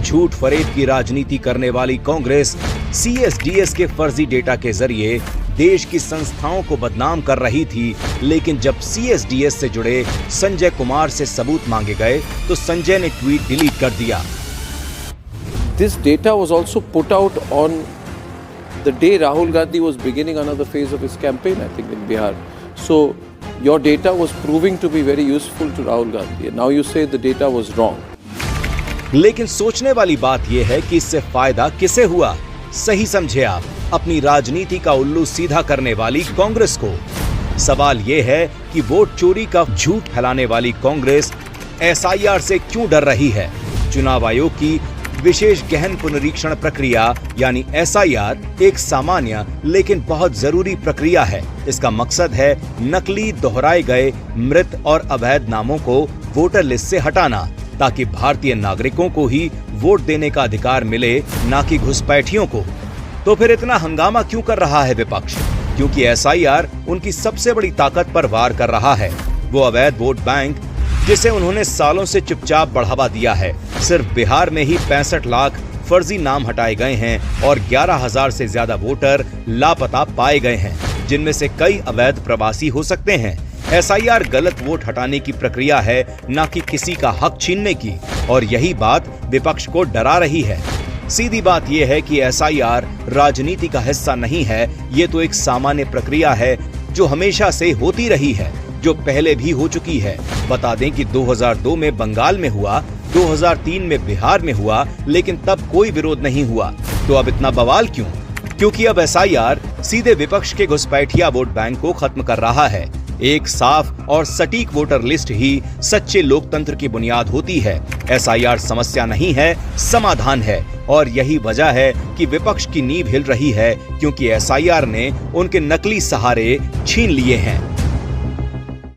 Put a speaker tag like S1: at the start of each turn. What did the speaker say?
S1: झूठ फरेब की राजनीति करने वाली कांग्रेस सीएसडीएस के फर्जी डेटा के जरिए देश की संस्थाओं को बदनाम कर रही थी, लेकिन जब सीएसडीएस से जुड़े संजय कुमार से सबूत मांगे गए तो संजय ने ट्वीट डिलीट कर दिया।
S2: This data was also put out on the day Rahul Gandhi was beginning another phase of his campaign, I think, in Bihar. So your data was proving to be very useful to Rahul Gandhi, and now you say the data was wrong.
S1: लेकिन सोचने वाली बात यह है कि इससे फायदा किसे हुआ? सही समझे आप, अपनी राजनीति का उल्लू सीधा करने वाली कांग्रेस को। सवाल यह है कि वोट चोरी का झूठ फैलाने वाली कांग्रेस एसआईआर से क्यों डर रही है? चुनाव आयोग की विशेष गहन पुनरीक्षण प्रक्रिया यानी एसआईआर एक सामान्य लेकिन बहुत जरूरी प्रक्रिया है। इसका मकसद है नकली, दोहराए गए, मृत और अवैध नामों को वोटर लिस्ट से हटाना, ताकि भारतीय नागरिकों को ही वोट देने का अधिकार मिले, ना कि घुसपैठियों को। तो फिर इतना हंगामा क्यों कर रहा है विपक्ष? क्योंकि एसआईआर उनकी सबसे बड़ी ताकत पर वार कर रहा है। वो अवैध वोट बैंक जिसे उन्होंने सालों से चुपचाप बढ़ावा दिया है। सिर्फ बिहार में ही 65 लाख फर्जी नाम हटाए गए हैं और 11,000 से ज्यादा वोटर लापता पाए गए हैं, जिनमें से कई अवैध प्रवासी हो सकते हैं। एसआईआर गलत वोट हटाने की प्रक्रिया है, न कि किसी का हक छीनने की, और यही बात विपक्ष को डरा रही है। सीधी बात यह है कि एसआईआर राजनीति का हिस्सा नहीं है, ये तो एक सामान्य प्रक्रिया है जो हमेशा से होती रही है, जो पहले भी हो चुकी है। बता दें कि 2002 में बंगाल में हुआ, 2003 में बिहार में हुआ, लेकिन तब कोई विरोध नहीं हुआ। तो अब इतना बवाल क्यों? क्योंकि अब एसआईआर सीधे विपक्ष के घुसपैठिया वोट बैंक को खत्म कर रहा है। एक साफ और सटीक वोटर लिस्ट ही सच्चे लोकतंत्र की बुनियाद होती है। एसआईआर समस्या नहीं है, समाधान है, और यही वजह है कि विपक्ष की नींव हिल रही है, क्योंकि एसआईआर ने उनके नकली सहारे छीन लिए हैं।